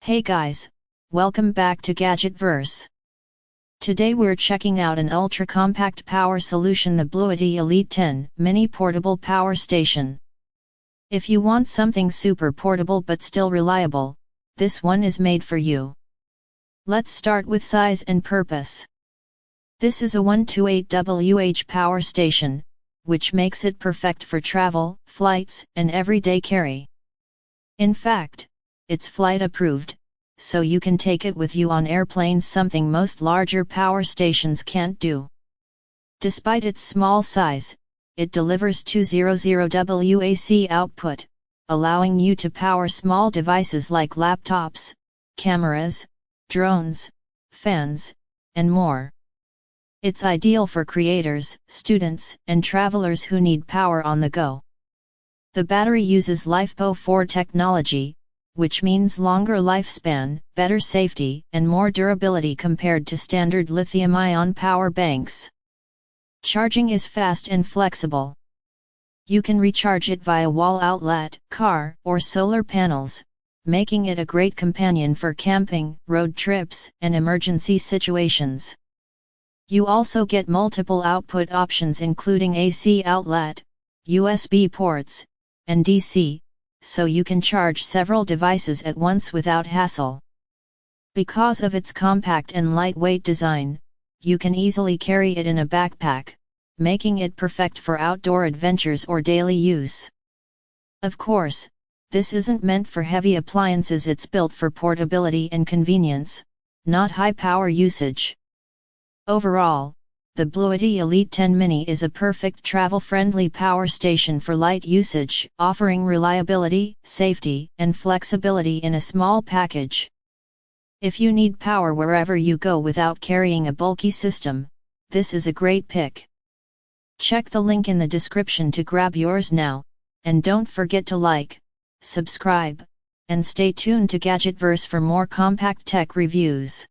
Hey guys, welcome back to Gadgetverse. Today we're checking out an ultra-compact power solution, the BLUETTI Elite 10 Mini Portable Power Station. If you want something super portable but still reliable, this one is made for you. Let's start with size and purpose. This is a 128 Wh power station, which makes it perfect for travel, flights, and everyday carry. In fact, it's flight approved, so you can take it with you on airplanes, something most larger power stations can't do. Despite its small size, it delivers 200 WAC output, allowing you to power small devices like laptops, cameras, drones, fans, and more. It's ideal for creators, students, and travelers who need power on the go. The battery uses LiFePO4 technology, which means longer lifespan, better safety, and more durability compared to standard lithium-ion power banks. Charging is fast and flexible. You can recharge it via wall outlet, car, or solar panels, making it a great companion for camping, road trips, and emergency situations. You also get multiple output options including AC outlet, USB ports, and DC, so you can charge several devices at once without hassle. Because of its compact and lightweight design, you can easily carry it in a backpack, making it perfect for outdoor adventures or daily use. Of course, this isn't meant for heavy appliances, it's built for portability and convenience, not high power usage. Overall, the BLUETTI Elite 10 Mini is a perfect travel-friendly power station for light usage, offering reliability, safety, and flexibility in a small package. If you need power wherever you go without carrying a bulky system, this is a great pick. Check the link in the description to grab yours now, and don't forget to like, subscribe, and stay tuned to Gadgetverse for more compact tech reviews.